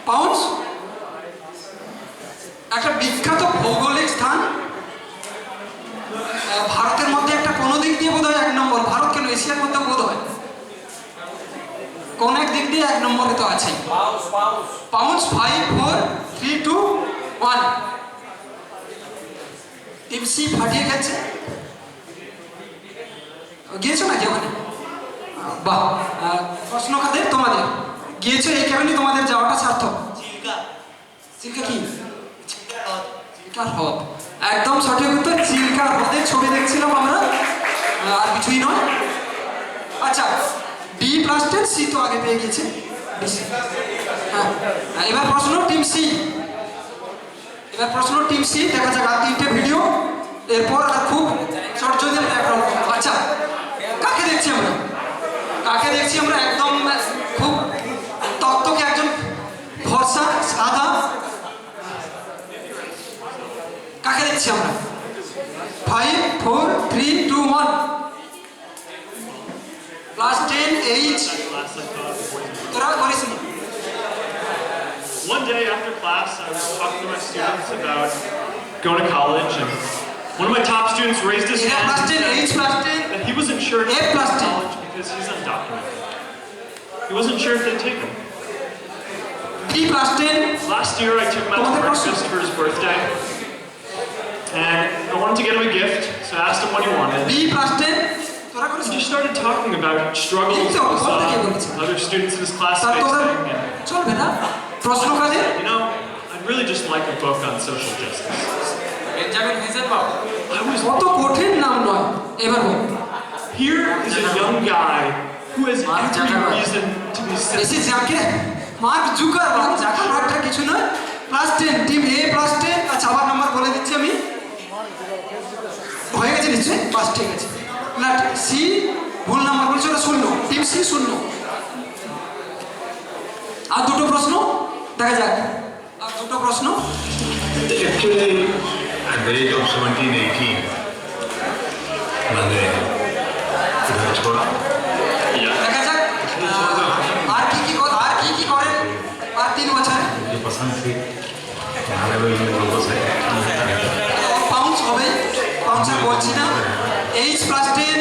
Pounce একটা বিখ্যাত ভৌগোলিক স্থান, ভারতের মধ্যে একটা কোনো দিক দিয়ে বোধ হয় 1 নম্বর, ভারত কেন এশিয়ার মধ্যে বোধ হয় কোন এক দিক দিয়ে 1 নম্বরে তো আছে। পাউন্স 5 4 3 2 1। টিম সি ফাটিয়ে গেছে, গিয়েছো নাকি ওখানে? বাহ, প্রশ্ন কাদের? তোমাদের গিয়েছো, এই কারণে তোমাদের যাওয়াটা সার্থক। চিল্কা কি? চিল্কার হ্রদ, একদম সঠিক উত্তর। চিল্কার হ্রদের ছবি দেখছিলাম আমরা, আর কিছুই নয়। আচ্ছা, বি প্লাস 10, সি তো আগে পেয়ে গেছে। হ্যাঁ, এবার প্রশ্ন টিম সি, এবার প্রশ্ন টিম সি। দেখা যাক আর 3টে ভিডিও, এরপর আর খুব শর্ট যদি ব্যাকগ্রাউন্ড। আচ্ছা, কাকে দেখছি আমরা? কাকে দেখছি আমরা? একদম খুব তত্ত্বকে একজন ফর্সা সাদা, কাকে দেখছি আমরা? 5 4 3 2 1। ক্লাস 10 H তোরা করিস না? One day after class, I was talking to my students about going to college, and one of my top students raised his hand plus 10 H plus 10 that he wasn't sure to A go plus to 10 college because he's undocumented. He wasn't sure if they'd take him. B plus 10। Last year, I took him out to breakfast for his birthday, and I wanted to get him a gift, so I asked him what he wanted. B plus 10 তোরা করিস? He just started talking about struggles he saw other students in his class facing, and চলবে না প্রশ্ন কাজে। you know, I'd really just like a book on social justice. Benjamin Hazelbaum. I was কত কঠিন নাম নয়, এবার বল। Here is a young guy who has every reason to be বেশি cynical. জাকে মার্ক জুকারবার্গ, জাকারবার্গটা কিছু নয়। প্লাস 10 টিম এ প্লাস 10। আচ্ছা, আবার নাম্বার বলে দিচ্ছি আমি, হয়ে গেছে নিশ্চয়ই? বাস ঠিক আছে না, সি ভুল নাম্বার বলছে, ওটা 0। Team C 0। আর দুটো প্রশ্ন দেখা যাক, আর দুটো প্রশ্ন। Actually, at the age of 17, 18, मैंने घर छोड़ा। দেখা যাক আর কি কি করেন আর 3 বছরে। मुझे पसंद थी, मैंने भी लोगों से পাউন্স হবে, পাউন্স আর বলছি না। H plus 10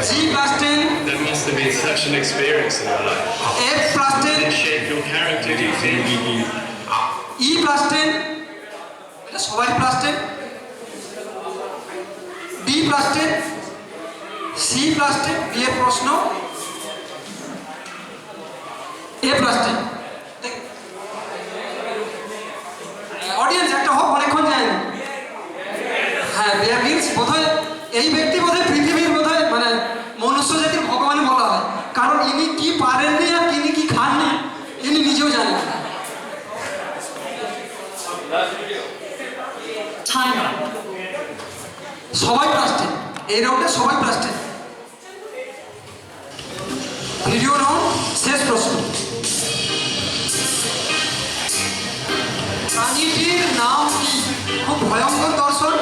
G plus 10 That must have been such an experience in your life. F plus 10 Did it shape your character, do you think? E plus 10, এটা সবাই plus 10। B plus 10 C plus 10। B এর প্রশ্ন A plus 10। Audience একটা হোক, অনেকক্ষণ যায় না। হ্যাঁ, বেয়ার গ্রিলস বোধহয় এই ব্যক্তি বোধহয় পৃথিবীর বোধহয় মানে মনুষ্য জাতির ভগবান বলা হয়, কারণ ইনি কি পারেননি আর তিনি কি খাননি ইনি নিজেও জানেন না। সবাই প্লাস 10, এই রাউন্ডে সবাই প্লাস 10। ভিডিও রাউন্ড শেষ প্রশ্ন। প্রাণীটির নাম কি? খুব ভয়ঙ্কর দর্শন।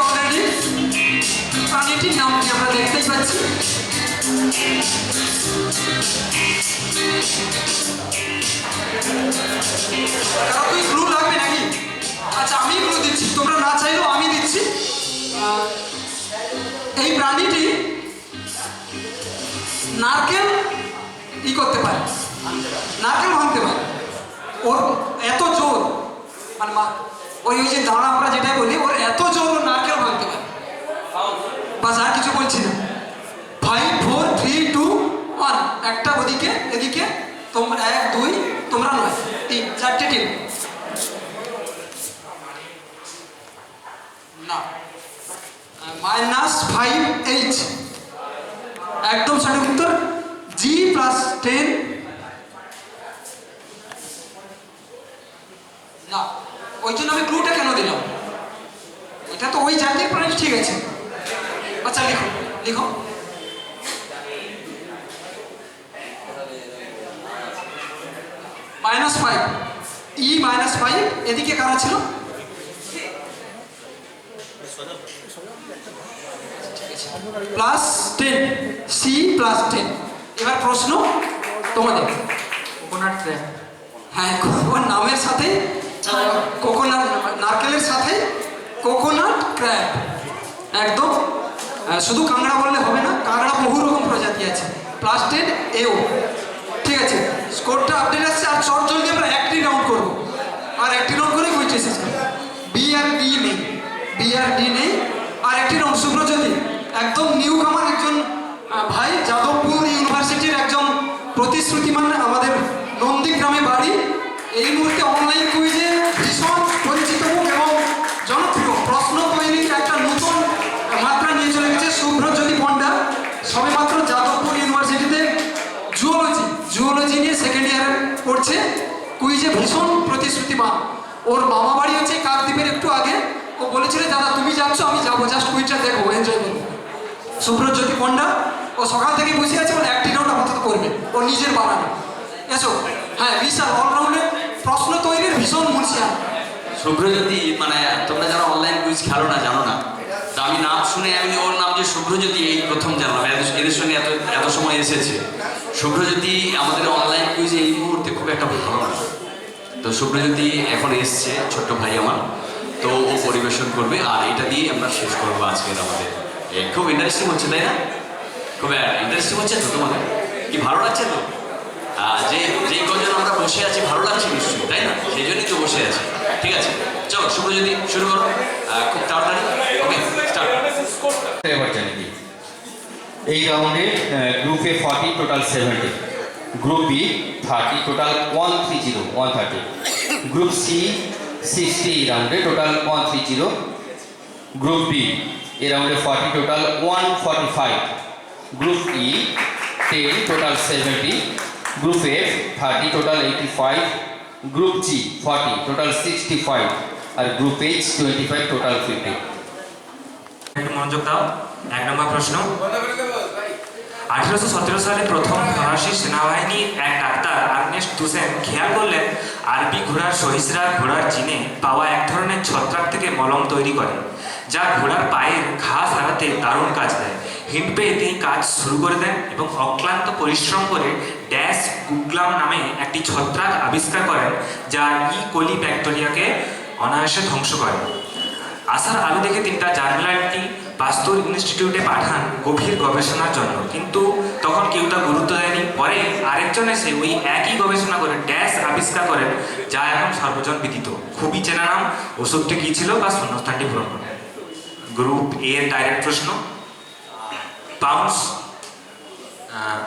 অলরেডি প্রাণীটির নাম কি আমরা দেখতেই পাচ্ছি। কারো তুই ক্লু লাগবে নাকি? আচ্ছা, আমি ক্লু দিচ্ছি, তোমরা না চাইলেও আমি দিচ্ছি। এই প্রাণীটি নারকেল করতে পারে, নারকেল ভাঙতে পারে। ওর এত জোর, মানে ওই যে দাঁড়া আমরা যেটাই বলি, ওর এত জোর ওর নারকেল ভাঙতে পারে। বাস, আর কিছু বলছি না। 5 4 3 2 1। একটা ওদিকে, এদিকে তোমরা 1 2, তোমরা 9 3, 4টে টিম। না, -5 8। একদম সঠিক উত্তর G plus 10। না, ওই জন্য আমি ক্লুটা কেন দিলাম, এটা তো ওই জাতীয় প্রাণী, ঠিক আছে। আচ্ছা, লিখো লিখো। -5, E -5, এদিকে কারা ছিল? +10, C +10। এবার প্রশ্ন তোমাদের। কোকোনাট ক্র্যাব, হ্যাঁ কোকোনাট নামের সাথে কোকোনাট, নারকেলের সাথে কোকোনাট ক্র্যাব, একদম। শুধু কাঁকড়া বললে হবে না, কাঁকড়া বহু রকম প্রজাতি আছে। +10 এও, ঠিক আছে। স্কোরটা আপডেট আসছে, আর চট জলদি আমরা একটি রাউন্ড করবো, আর একটি রাউন্ড করে কুইজ শেষ করবো। বি আর ডি নেই, আর একটি রাউন্ড। শুভ্রজ্যোতি একদম নিউ কামার একজন ভাই, যাদবপুর ইউনিভার্সিটির একজন প্রতিশ্রুতিমান, আমাদের নন্দীগ্রামে বাড়ি। এই মুহূর্তে অনলাইন কুইজে ভীষণ পরিচিত মুখ এবং জনপ্রিয়, প্রশ্ন তৈরির একটা নতুন মাত্রা নিয়ে চলে গেছে শুভ্রজ্যোতি পণ্ডা। সবেমাত্র যাদবপুর ইউনিভার্সিটিতে জুওলজি নিয়ে সেকেন্ড ইয়ারে পড়ছে। কুইজে ভীষণ প্রতিশ্রুতিমান। ওর মামা বাড়ি হচ্ছে কাকদ্বীপের একটু আগে। ও বলেছিল দাদা তুমি যাচ্ছ, আমি যাবো, জাস্ট কুইজটা দেখবো, এনজয় করবো। শুভ্রজ্যোতি পণ্ডা ও সকাল থেকে বসে আছে, ওর একটি রাউন্ড আপাতত করবে, ও নিজের বানানো। এসো, হ্যাঁ বিশাল অলরাউন্ডে প্রশ্ন তৈরির ভীষণ মুন্সিয়ান। শুভ্রজ্যোতি, মানে তোমরা যারা অনলাইন কুইজ খেলো না, জানো না, তা আমি নাম শুনে আমি ওর নাম যে শুভ্রজ্যোতি এই প্রথম জানলাম। এদের সঙ্গে এত সময় এসেছে। শুভ্রজ্যোতি আমাদের অনলাইন কুইজে এই মুহূর্তে খুব একটা ভালো না। তো শুভ্রজ্যোতি এখন এসছে, ছোট্ট ভাই আমার, তো ও পরিবেশন করবে, আর এটা দিয়ে আমরা শেষ করবো আজকের আমাদের। খুব ইন্টারেস্টিং হচ্ছে, তাই না? খুব ইন্টারেস্টিং হচ্ছে তো তোমাদের? কি ভালো লাগছে তো? যে কজন আমরা বসে আছি ভালো লাগছে নিশ্চয়ই, তাই না? সেই জন্যই তো বসে আছি। ঠিক আছে, চলো শুভ্রজ্যোতি শুরু করো, খুব তাড়াতাড়ি। Okay, start. এবার জানি কি এই রাউন্ডে group A 40, total 70, group B 30, total 130, group C 60 এই রাউন্ডে, টোটাল 130, গ্রুপ বি এই রাউন্ডে 40, total 145, group E 10, total 70, group F 30, total 85, group G 40, total 65, আর গ্রুপ এইচ 25, টোটাল 50। একটু মনোযোগ দাও। 1 নম্বর প্রশ্ন, 1817 সালে প্রথম ফরাসি সেনাবাহিনীর এক ডাক্তার আর্নেস্ট দুসেন খেয়াল করলেন আরবি ঘোড়ার সহিসরা ঘোড়ার জিনে পাওয়া এক ধরনের ছত্রাক থেকে মলম তৈরি করে, যা ঘোড়ার পায়ের ঘা সারাতে দারুণ কাজ দেয়। হিন্ট পেয়ে তিনি কাজ শুরু করে দেন এবং অক্লান্ত পরিশ্রম করে ড্যাশ গুগলাম নামে একটি ছত্রাক আবিষ্কার করেন, যা কোলি ব্যাকটেরিয়াকে অনায়াসে ধ্বংস করে। আশার আলো দেখে তিনি তার জার্নালটি পাস্তুর ইনস্টিটিউটে পাঠান গভীর গবেষণার জন্য, কিন্তু তখন কেউ তা গুরুত্ব দেয়নি। পরে আরেকজন এসে ওই একই গবেষণা করে ড্যাশ আবিষ্কার করেন, যা এখন সর্বজন বিদিত। খুবই চেনা নাম। ওষুধটি কী ছিল বা শূন্যস্থানটি পূরণ করে। গ্রুপ এ এর ডাইরেক্ট প্রশ্ন, পাউন্স।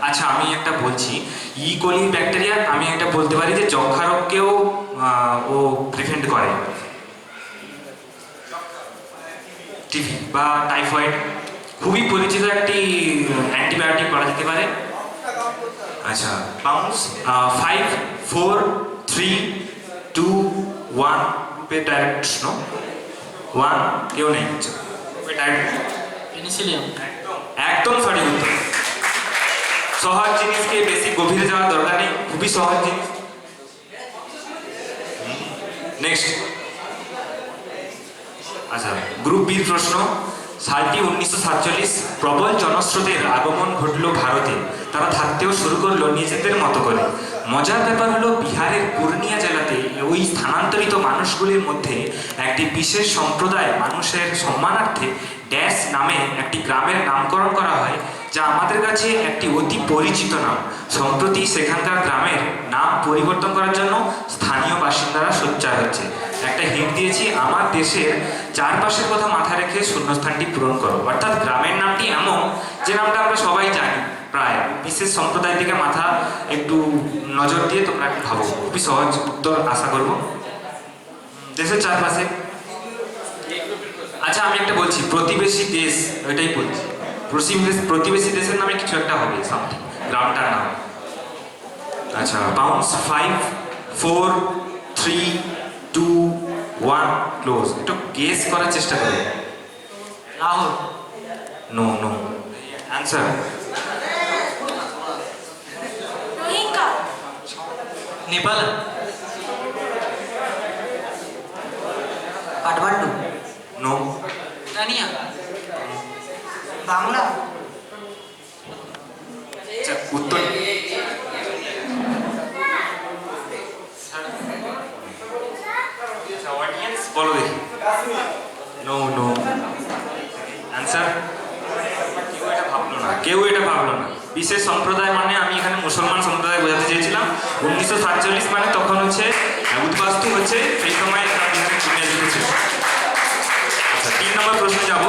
আচ্ছা, আমি একটা বলছি, কোলি ব্যাকটেরিয়া, আমি একটা বলতে পারি যে যক্ষা রোগকেও ও প্রিভেন্ট করে। টিভি বা টাইফয়েড, খুবই পরিচিত একটি অ্যান্টিবায়োটিক বলা যেতে পারে। আচ্ছা, বাউন্স। 5, 4, 3, 2, 1, গ্রুপে ডাইরেক্ট প্রশ্ন। 1 কেউ নেই, গ্রুপে ডাইরেক্ট পেনিসিলিয়াম। একদম সঠিক উত্তর। সহজ জিনিসকে বেশি গভীরে যাওয়ার দরকার নেই, খুবই সহজ জিনিস। নেক্সট। আচ্ছা, গ্রুপ বির প্রশ্ন, সালটি 1947। প্রবল জনস্রোতের আগমন ঘটল ভারতে। তারা থাকতেও শুরু করলো নিজেদের মতো করে। মজার ব্যাপার হলো, বিহারের পূর্ণিয়া জেলাতে ওই স্থানান্তরিত মানুষগুলির মধ্যে একটি বিশেষ সম্প্রদায় মানুষের সম্মানার্থে ড্যাশ নামে একটি গ্রামের নামকরণ করা হয়, যা আমাদের কাছে একটি অতি পরিচিত নাম। সম্প্রতি সেখানকার গ্রামের নাম পরিবর্তন করার জন্য স্থানীয় বাসিন্দারা সোচ্চার হচ্ছে। একটা হিন্ট দিয়েছি, আমার দেশের চারপাশের কথা মাথায় রেখে শূন্যস্থানটি পূরণ করো। অর্থাৎ গ্রামের নামটি এমন যে নামটা আমরা সবাই জানি প্রায়, বিশেষ সম্প্রদায়ের দিকে মাথা একটু নজর দিয়ে তোমরা একটু ভাবো। খুবই সহজ উত্তর আশা করবো। দেশের চারপাশে। আচ্ছা, আমি একটা বলছি, প্রতিবেশী দেশ, ওইটাই বলছি। প্রতিবেশী দেশের নামে কিছু একটা হবে, সামথিং, গ্রামটার নাম। আচ্ছা, বাউন্স। 5, 4, 3, 2, 1, ক্লোজ। একটু গেস করার চেষ্টা করো। Rahul. No no, answer. Nepal. Kathmandu, no. Tania, Bangla, আচ্ছা উত্তর অডিয়েন্স বলো দেখি। নো নো অ্যান্সার কেউ এটা ভাবলো না। বিশেষ সম্প্রদায় মানে আমি এখানে মুসলমান সম্প্রদায় বোঝাতে চেয়েছিলাম। 1947 মানে তখন হচ্ছে উদ্বাস্তু হচ্ছে, সেই সময় এখানে চুনিয়া লিখেছিল। আচ্ছা 3 নম্বর প্রশ্নে যাব।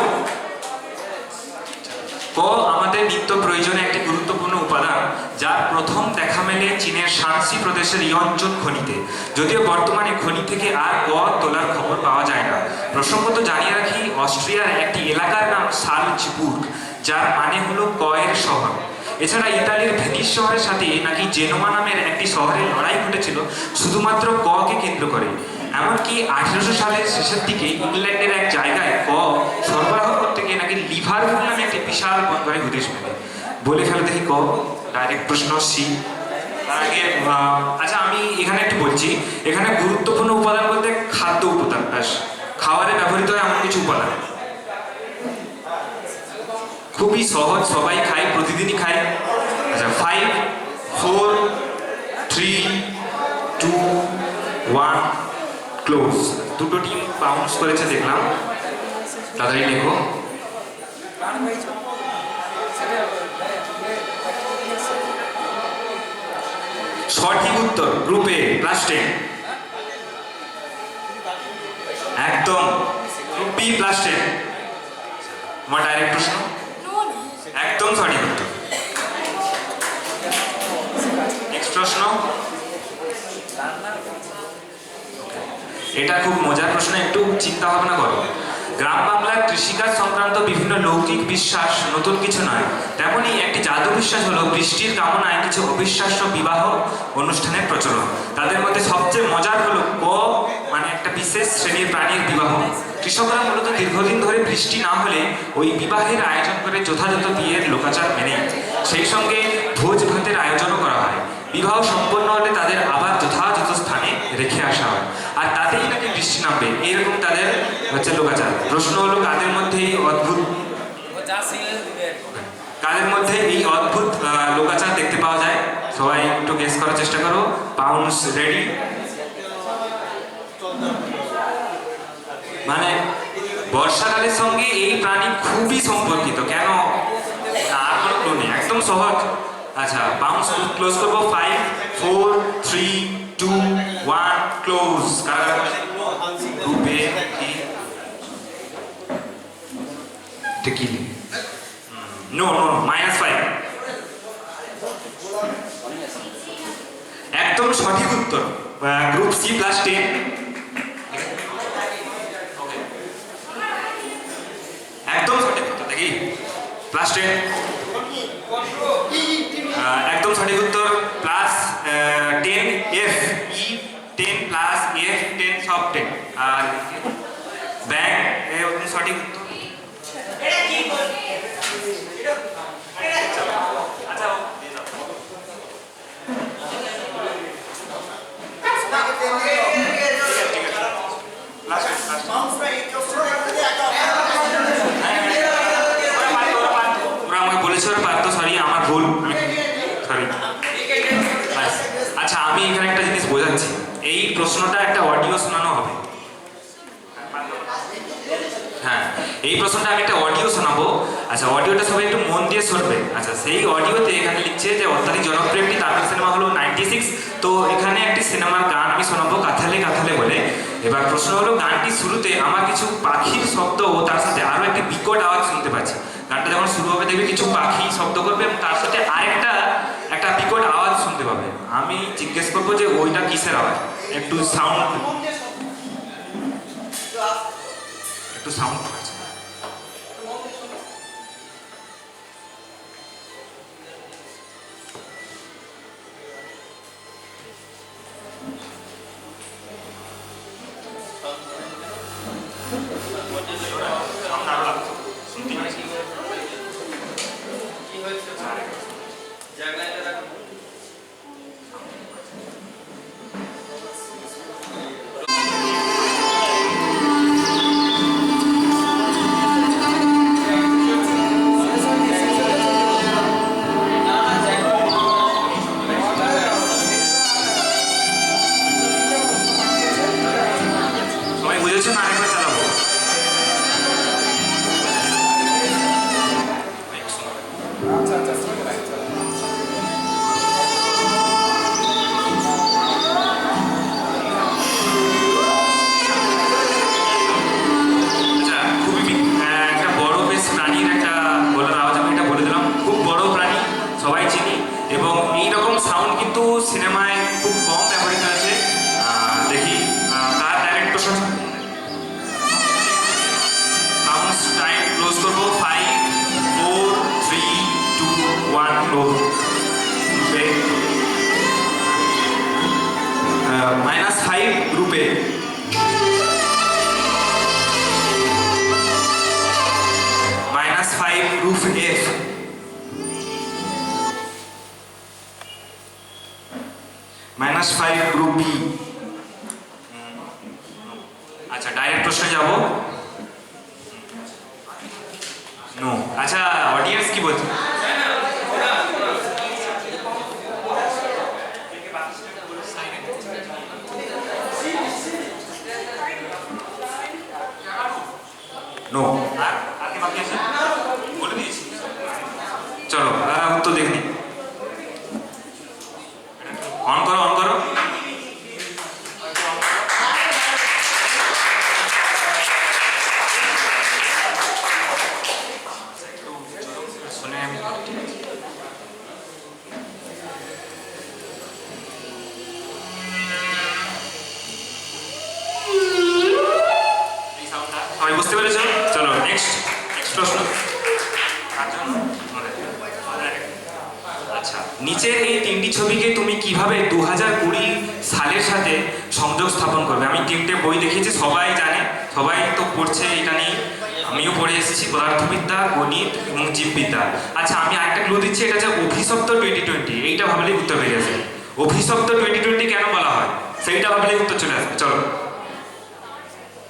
ক আমাদের নিত্য প্রয়োজনে একটি গুরুত্বপূর্ণ উপাদান যার প্রথম দেখা মেলে চীনের শানসি প্রদেশের ইয়ঞ্চন খনিতে, যদিও বর্তমানে খনি থেকে আর ক তোলার খবর পাওয়া যায় না। প্রসঙ্গত জানিয়ে রাখি, অস্ট্রিয়ার একটি এলাকার নাম সালজবুর্গ, যার মানে হলো ক এর শহর। এছাড়া ইতালির ভেনিস শহরের সাথে নাকি জেনোয়া নামের একটি শহরে লড়াই ঘটেছিল শুধুমাত্র ক কে কেন্দ্র করে। এমনকি 1800 সালের শেষের দিকে ইংল্যান্ডের এক জায়গায় ক সরবরাহ করতে গিয়ে নাকি লিভারপুল নামে একটি বিশাল বন্দরে হুদিস মেলে। বলে ফেলে দেখি ক। ডাইরেক্ট প্রশ্ন সি। তার আগে আচ্ছা আমি এখানে একটু বলছি, এখানে গুরুত্বপূর্ণ উপাদান বলতে খাদ্য উপাদান, খাবারে ব্যবহৃত হয় এমন কিছু উপাদান। খুবই সহজ, সবাই খায়, প্রতিদিনই খায়। আচ্ছা 5 4 3 2 1 ক্লোজ। দুটো টিম বাউন্স করেছে দেখলাম, তাড়াতাড়ি লেখো। সঠিক উত্তর গ্রুপ এ +10। একদম গ্রুপ বি +10। আমার ডাইরেক্ট প্রশ্ন, একদম সঠিক উত্তর। নেক্সট প্রশ্ন, এটা খুব মজার প্রশ্ন, একটু চিন্তা ভাবনা করো। গ্রাম বাংলার কৃষিকাজ সংক্রান্ত বিভিন্ন লৌকিক বিশ্বাস নতুন কিছু নয়, তেমনি একটি জাদু বিশ্বাস হলো বৃষ্টির কামনায় কিছু অবিশ্বাস্য বিবাহ অনুষ্ঠানের প্রচলন। তাদের মধ্যে সবচেয়ে মজার হলো ক মানে একটা বিশেষ শ্রেণীর প্রাণীর বিবাহ। কৃষকরা মূলত দীর্ঘদিন ধরে বৃষ্টি না হলে ওই বিবাহের আয়োজন করে যথাযথ বিয়ের লোকাচার মেনে সেই সঙ্গে ভোজ ভাতের আয়োজনও করা হয়। বিবাহ সম্পন্ন হলে তাদের আবার যথাযথ স্থানে রেখে আসা হয়, আর তাতেই নাকি বৃষ্টি নামবে, এইরকম তাদের হচ্ছে লোকাচার। প্রশ্ন হলো কাদের মধ্যে এই অদ্ভুত লোকাচার দেখতে পাওয়া যায়? সবাই একটু গেস করার চেষ্টা করো। Pounce ready? মানে বর্ষাকালের সঙ্গে এই প্রাণী খুবই সম্পর্কিত। কেন? আর কোনো ক্লু নেই, একদম সহজ। আচ্ছা বাউন্স ক্লোজ করবো। 5 4 3 2 1 ক্লোজ। কারা গ্রুপে কি? No no -5। একদম সঠিক উত্তর গ্রুপ সি +10। একদম সঠিক উত্তর দেখি +10। একদম সঠিক উত্তর +10 F E 10 + F 10 সব 10। আর ব্যাং একদম সঠিক উত্তর। আচ্ছা ওরা আমাকে বলেছে ওরা পারতো, সরি আমার ভুল, সরি। আচ্ছা আমি এখানে একটা জিনিস বোঝাচ্ছি, এই প্রশ্নটা একটা অডিও শোনানো হবে। হ্যাঁ এই প্রশ্নটা আমি একটা অডিও শোনাবো। আচ্ছা অডিওটা সবাই একটু মন দিয়ে শুনবে। আচ্ছা সেই অডিওতে এখানে লিখছে যে অত্যাধিক জনপ্রিয় একটি তামিল সিনেমা হলো 96। তো এখানে একটি সিনেমার গান আমি শোনাবো কাথালে কাথালে বলে। এবার প্রশ্ন হলো গানটি শুরুতে আমার কিছু পাখির শব্দ ও তার সাথে আরো একটি বিকট আওয়াজ শুনতে পাচ্ছি। গানটা যখন শুরু হবে দেখবে কিছু পাখি শব্দ করবে এবং তার সাথে একটা বিকট আওয়াজ শুনতে পাবে। আমি জিজ্ঞেস করবো যে ওইটা কিসের আওয়াজ, একটু সাউন্ড আছে। ক্লোজ গ্রুপে -5 গ্রুপে -5 গ্রুপ এফ -5 গ্রুপ বি। আচ্ছা ডাইরেক্ট প্রশ্নে যাব। নো। আচ্ছা অডিয়েন্স কি বলছে? নো। আর কি বাকি আছে? বলে দিয়েছি। চলো উত্তর দেখে নিই। অন করো অন করো। শুনে আমি সবাই বুঝতে পেরেছো? চলো নেক্সট প্রশ্ন। আচ্ছা নিচের এই তিনটি ছবিকে তুমি কিভাবে 2020 সালের সাথে সংযোগ স্থাপন করবে? আমি তিনটে বই দেখিয়েছি, সবাই জানে, সবাই তো পড়ছে এটা নিয়ে, আমিও পড়ে এসেছি, পদার্থবিদ্যা, গণিত এবং জীববিদ্যা। আচ্ছা আমি আরেকটা ক্লু দিচ্ছি, এটা হচ্ছে অভিশপ্ত 2020। এইটা ভাবলেই উত্তর বেরিয়ে আসবে। অভিশপ্ত 2020 কেন বলা হয় সেইটা ভাবলেই উত্তর চলে আসবে। চলো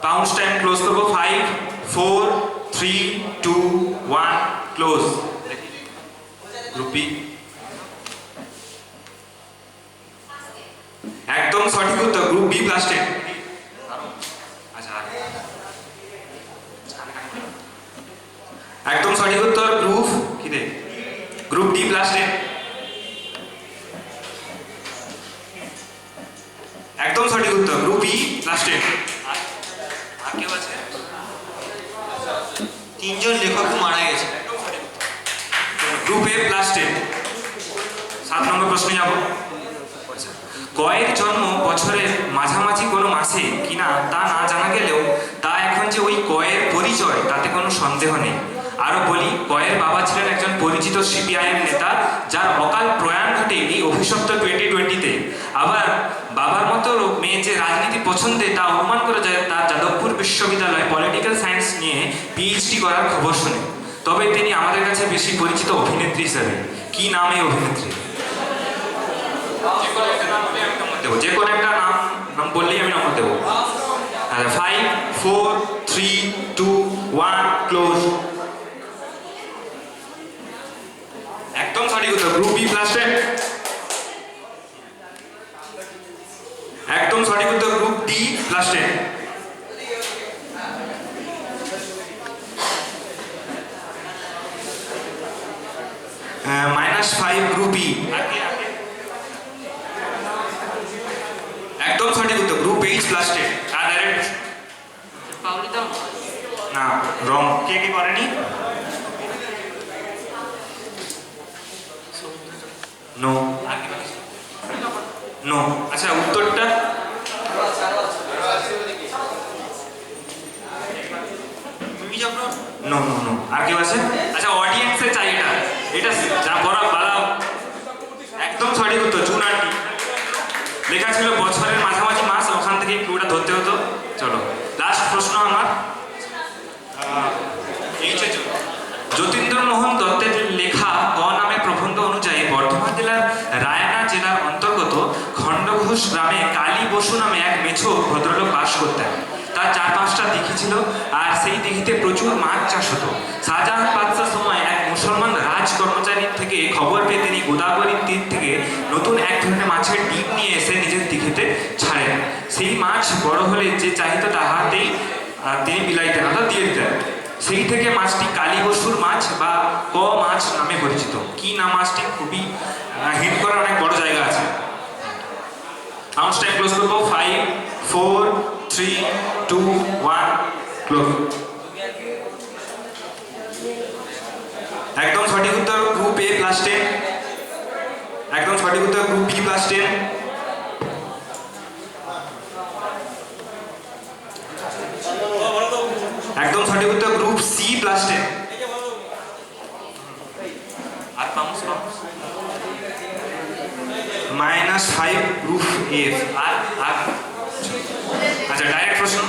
কাউন্ট টাইম ক্লোজ করবো। 5 4 3 2 1 ক্লোজ। Group B. একদম সঠিক উত্তর গ্রুপ বি প্লাস 10। আচ্ছা একদম সঠিক উত্তর গ্রুপ কি দে গ্রুপ ডি প্লাস 10। একদম সঠিক উত্তর গ্রুপ বি প্লাস 10। আর কেউ আছে? তিনজন লেখক মারা গেছে। গ্রুপ এ প্লাস 10। 7 নম্বর প্রশ্নে যাব। কয়ের জন্ম বছরের মাঝামাঝি কোনো মাসে কিনা তা না জানা গেলেও তা এখন যে ওই কয়ের পরিচয় তাতে কোনো সন্দেহ নেই। আরও বলি, কয়ের বাবা ছিলেন একজন পরিচিত সিপিআইএম নেতা যার অকাল প্রয়াণ ঘটে এই অভিশপ্ত 2020-তে। আবার বাবার মতো মেয়ে যে রাজনীতি পছন্দে তা অনুমান করা যায় তার যাদবপুর বিশ্ববিদ্যালয়ে পলিটিক্যাল সায়েন্স নিয়ে পিএইচডি করার খবর শুনে। তবে তিনি আমাদের কাছে বেশি পরিচিত অভিনেত্রী হিসেবে। কি নাম এই অভিনেত্রী? যে কোনো একটা নাম বললেই আমি নম্বর দেবো। 5 4 3 2 1 ক্লোজ। একদম সঠিক উত্তর গ্রুপ বি প্লাস 10। একদম সঠিক উত্তর group D plus 10। -5 group B. একদম সঠিক উত্তর গ্রুপ এইচ প্লাস 10। আর ডাইরেক্ট না রং। কে কে করেনি? নো। নো। আচ্ছা উত্তরটা নো নো নো। আর কেউ আছে? আচ্ছা অডিয়েন্সে চাই এটা, এটা যা বড় বালা। একদম সঠিক উত্তর জুন 8। লেখা ছিল বছরের মাঝামাঝি মাস, ওখান থেকে ক্লুটা ধরতে হতো। চলো লাস্ট প্রশ্ন আমার। যতীন্দ্রমোহন দত্তের লেখা ক নামে প্রবন্ধ অনুযায়ী বর্ধমান জেলার রায়না জেলার অন্তর্গত খণ্ডঘোষ গ্রামে কালী বসু নামে এক মেছো ভদ্রলোক বাস করতেন। তার 4-5টা দিঘি ছিল আর সেই দিঘিতে প্রচুর মাছ চাষ হতো। শাহজাহান বাদশার সময় এক মুসলমান রাজ কর্মচারীর থেকে খবর পেয়ে তিনি গোদাবরীর তীর থেকে নতুন এক ধরনের মাছের ডিম নিয়ে এসে নিজের দিঘিতে ছাড়েন। সেই মাছ বড় হলে যে চাহিদা তাহাতেই তিনি বিলাইতেন অর্থাৎ দিয়ে দিতেন। সেই থেকে মাছটি কালী বসুর মাছ বা ক মাছ নামে পরিচিত। কি নাম মাছটি? খুবই হিন্ট করার অনেক বড় জায়গা আছে। কাউন্ট টাইম ক্লোজ করবো। 5 4 3 2 1 ক্লোজ। একদম সঠিক উত্তর গ্রুপ এ প্লাস 10। একদম সঠিক উত্তর গ্রুপ বি প্লাস 10। একদম সঠিক উত্তর গ্রুপ সি প্লাস 10। আর পামস -5 প্রুফ এফ আর আচ্ছা ডাইরেক্ট প্রশ্ন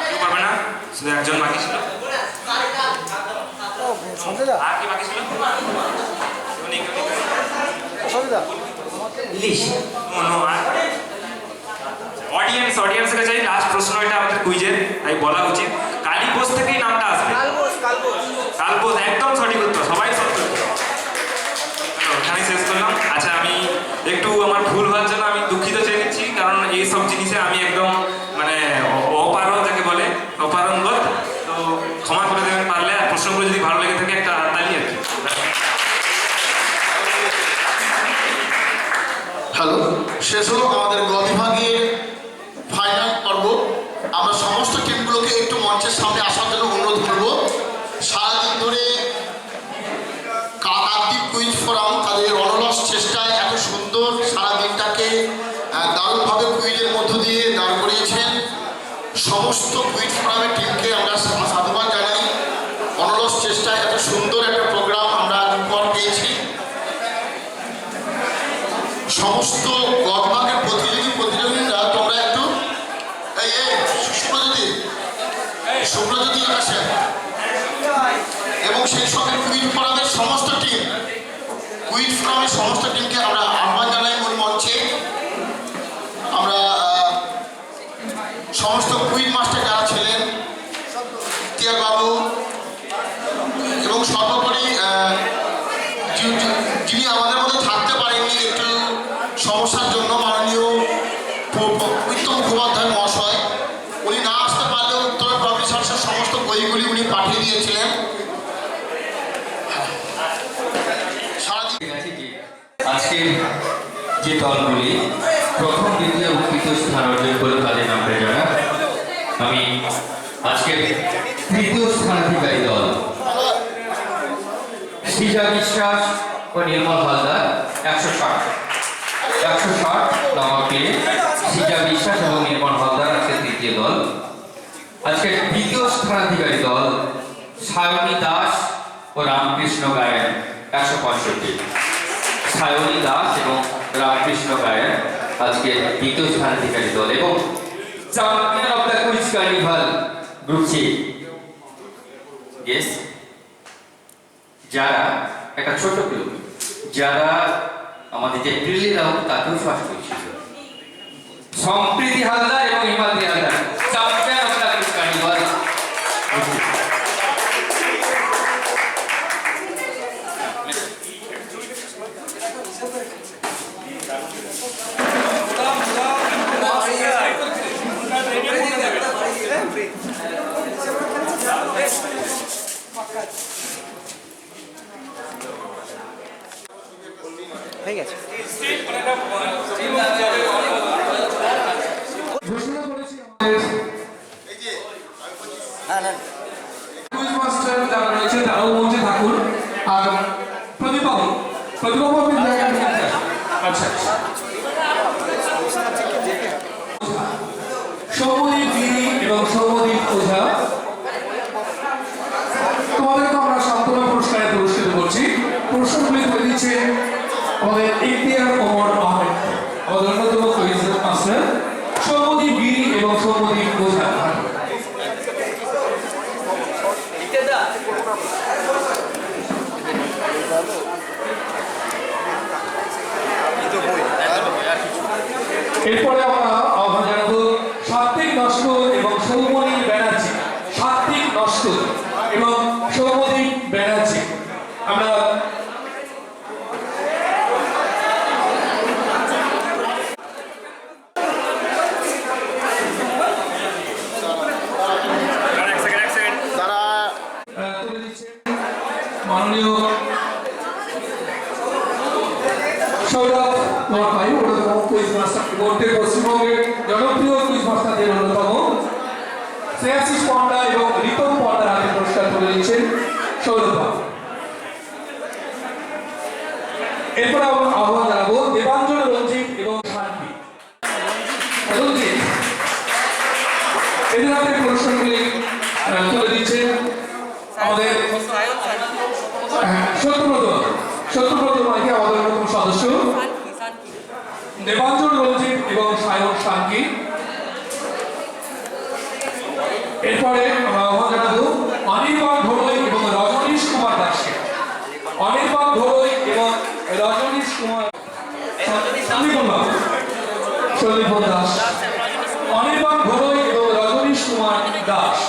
কেউ পারবে না, শুধু একজন বাকি ছিল। আর কি বাকি ছিল? অডিয়েন্সের কাছে লাস্ট প্রশ্ন, এটা আমাদের কুইজের তাই বলা উচিত। কালীবোস থেকেই নামটা আসবে। কালবোস একদম সঠিক উত্তর, সবাই সত্য। এখানে শেষ করলাম। আচ্ছা, আমি একটু আমার ভুল হওয়ার জন্য আমি দুঃখিত চেয়ে নিচ্ছি, কারণ এই সব জিনিসে আমি একদম মানে অপারগ, যাকে বলে অপারঙ্গত। তো ক্ষমা করে দেবেন পারলে, আর প্রশ্নগুলো যদি ভালো লেগে থাকে একটা হাততালি আর কি। হ্যালো, শেষ হলো আমাদের গ বিভাগের ফাইনাল পর্ব। আমরা সমস্ত টিমগুলোকে একটু মঞ্চের সামনে আসার জন্য অনুরোধ করব। সারাদিন ধরে কাকদ্বীপ কুইজ ফোরাম তাদের অনলস চেষ্টায় এত সুন্দর সারা দিনটাকে দারুণভাবে কুইজের মধ্য দিয়ে দাঁড় করিয়েছেন। সমস্ত কুইজ ফোরামের টিমকে আমরা সাধুবাদ জানাই। অনলস চেষ্টায় এত সুন্দর একটা প্রোগ্রাম আমরা উপহার পেয়েছি। সমস্ত গতভাগের প্রতিযোগীরা তোমরা একটু সুব্রজ্যোতি আসেন, এবং সেই সঙ্গে কুইজ ফোরামের সমস্ত টিমকে আমরা আহ্বান জানাই মূল মঞ্চে। আমরা সমস্ত কুইজ মাস্টার যারা ছিলেন, তিয়ার বাবু, এবং সর্বোপরি যিনি আমাদের মধ্যে থাকতে পারেননি একটু সমস্যার জন্য, মাননীয় উত্তম মুখোপাধ্যায় মহাশয়, উনি না আসতে পারলেও উত্তর প্রফেসরের সমস্ত বইগুলি উনি পাঠিয়ে দিয়েছিলেন। আজকের যে দলগুলি প্রথম, দ্বিতীয় এবং তৃতীয় স্থান অর্জন করে তাদের নামটা জানা। আমি আজকের তৃতীয় স্থানাধিকারী দল সৃজা বিশ্বাস ও নির্মল হালদার 160 নম্বর পেয়ে সৃজা বিশ্বাস এবং নির্মল হালদার আজকের তৃতীয় দল। আজকের দ্বিতীয় স্থানাধিকারী দল সায়নী দাস ও রামকৃষ্ণ গায়েন 165। সায়নী দাস এবং রামকৃষ্ণ গায়েন আজকে দ্বিতীয় স্থানাধিকারী দল। এবং champion of the quiz carnival group C, yes, যারা একটা ছোট গ্রুপ, যারা আমাদের যে প্রিলি রাউন্ড তাকেও ফার্স্ট হয়েছিল, সম্প্রীতি হালদার এবং Himadri Haldar, champion of the quiz carnival. হয়ে গেছে। ঘোষণা করেছি কুইজ মাস্টার যারা রয়েছে তারাও মঞ্চে থাকুন। আর প্রদীপবাবু আপনি জায়গায় নিয়ে আসুন। আচ্ছা, সৌমদীপ গিরি এবং সৌমদীপ ওঝা, তোমাদেরকে আমরা সান্ত্বনা পুরস্কারে পুরস্কৃত করছি। পুরস্কারগুলি তুলে দিচ্ছে আমাদের ইখতিয়ার ওমর আহমেদ, আমাদের অন্যতম কুইজ মাস্টার, সৌমদীপ গিরি এবং সৌমদীপ ওঝা। এরপরে আমরা আহ্বান জানাবো সাত্বিক নস্কর এবং সৌমদীপ ব্যানার্জি, সাত্বিক নস্কর এবং সৌমদীপ ব্যানার্জি। আমরা মাননীয় সৌরভ মহাশয়, অন্যতম কুইজ মাস্টার বোর্ডের পশ্চিমবঙ্গের জনপ্রিয় কুইজ মাস্টারদের অন্যতম, শ্রেয়াশিস পণ্ডা এবং রিতম পণ্ডার হাতে পুরস্কার তুলে দিচ্ছেন সৌরভ। এরপর আমরা আহ্বান জানাবো দেবাঞ্জন, রঞ্জিত এবং শান্তি। রঞ্জিত এদের হাতে পুরস্কারগুলি তুলে দিচ্ছেন আমাদের সত্যব্রত। দেবাঞ্জন রঞ্জিত এবং সায়ন শান্তি। এরপরে আমরা আহ্বান জানাবো অনির্বাণ ঘোড়ই এবং রজনীশ কুমার দাসকে। অনির্বাণ ঘোড়ই এবং রজনীশ কুমার সন্দীপন দাস, অনির্বাণ ঘোড়ই এবং রজনীশ কুমার দাস।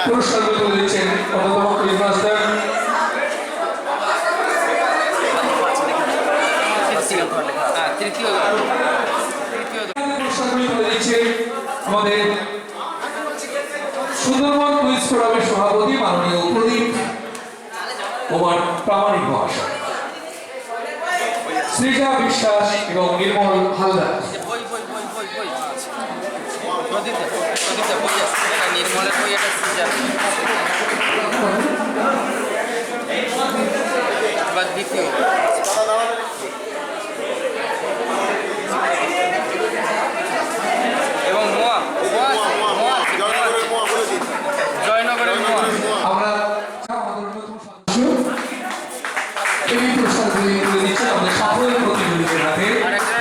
পুরস্কার তুলে দিচ্ছেন অন্যতম কুইজ মাস্টার আমাদের সুন্দরবন কুইজ ফোরামের সভাপতি মাননীয় প্রদীপ কুমার প্রামাণিক মহাশয়, সৃজা বিশ্বাস এবং নির্মল হালদার। নির্মলের বই এটা দ্বিতীয় এবং জয়নগরের আমরা আমাদের অন্যতম সদস্য এই পুরস্কারগুলি তুলে দিচ্ছেন আমাদের সাফল্য প্রতিযোগীদের হাতে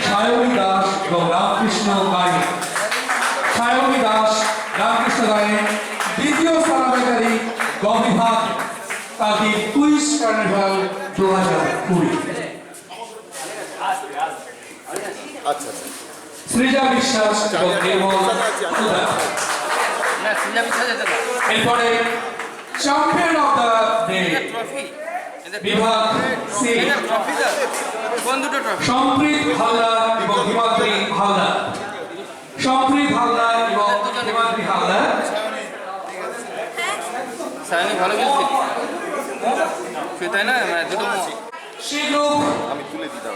সায়নী দাস এবং রামকৃষ্ণ গায়ে। সায়নী দাস, রামকৃষ্ণ গায়ে দ্বিতীয় স্থানাধিকারী গবিভাগ তাদের কুইজ কার্নিভাল 2020। সৃজা বিশ্বাস এবং নির্মল হালদার। এরপরে চ্যাম্পিয়ন অফ দ্য ডে বিভাগ সি সম্প্রীত হালদার এবং হিমাদ্রি হালদার। সম্প্রীত হালদার এবং হিমাদ্রি হালদার। ভালো খেলছে তাই না, দুটো সেই গ্রুপ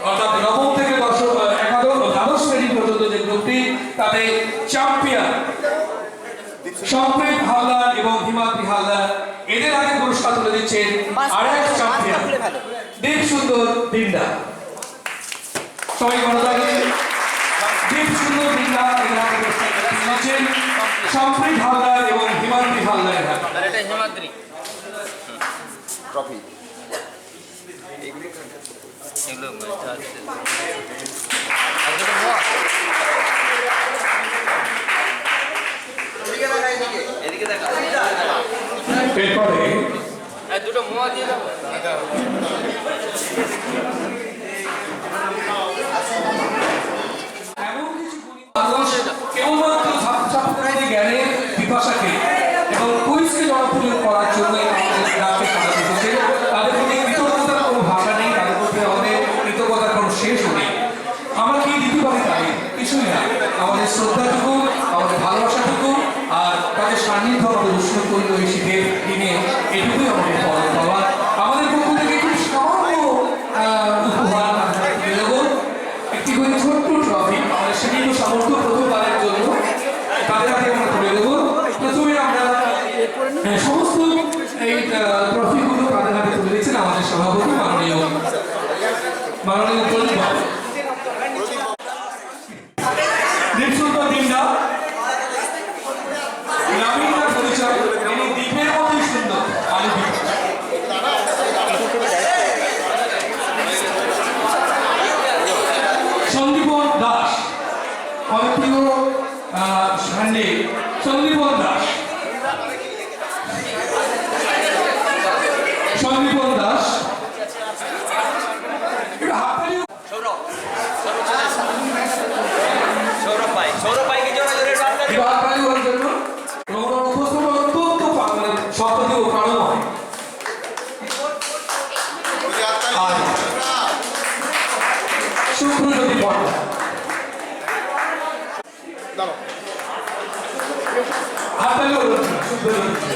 অর্থাৎ নবম থেকে দ্বাদশ শ্রেণী পর্যন্ত যে গ্রুপটি তাতে চ্যাম্পিয়ন সম্প্রীত হালদার এবং হিমাদ্রি হালদার। এদের আগে পুরস্কার তুলে দিচ্ছেন আরেক চ্যাম্পিয়ন দীপ সুন্দর দিন্দা। সবাই ভালো লাগে। দীপ সুন্দর দিন্দা এদের আগে পুরস্কার দিচ্ছেন সম্প্রীত হালদার এবং হিমাদ্রি হালদারের হাতে। এটা হিমাদ্রি ট্রফি এগুলো এরপরে দুটো মোয়া দিয়ে দেবো। এমন কিছু মানুষ কেবলমাত্র ছাত্রছাত্রীদের জ্ঞানের পিপাসাকে এবং কুইজকে জনপ্রিয় করার জন্য আমাদের রাজ্যে সারা এসেছে। তাদের প্রতি কৃতজ্ঞতার কোনো ভাষা নেই, তাদের প্রতি আমাদের কৃতজ্ঞতার কোনো শেষও নেই। আমরা কি দিতে পারি তাই কিছুই না, আমাদের শ্রদ্ধাটুকু, আমাদের ভালোবাসাটুকু আর তাদের সান্নিধ্য আমাদের উষ্ণ করল এই শীতের দিনে, এটুকুই আমাদের পাওয়া। আমাদের পক্ষ থেকে খুব সামান্য উপহার তুলে দেবো, একটি করে ছোট্ট ট্রফি আমাদের সীমিত সামর্থ্য প্রথমবারের জন্য তাদের হাতে আমরা তুলে দেবো। প্রথমে আমরা সমস্ত এই ট্রফিগুলো তাদের হাতে তুলে দিচ্ছেন আমাদের সভাপতি মাননীয় প্রদীপ বাবু। দীপসুন্দর দিন্দা গ্রামীণ পরিচয়, তিনি দ্বীপের মতোই সুন্দর আলোকিত। সন্দীপন দাস, অনেকগুলো সামনে সন্দীপন দাস। সন্দীপন দাস সুপ্রজ্যোতি পর্দা। হাততালি সুপ্রজ্যোতি।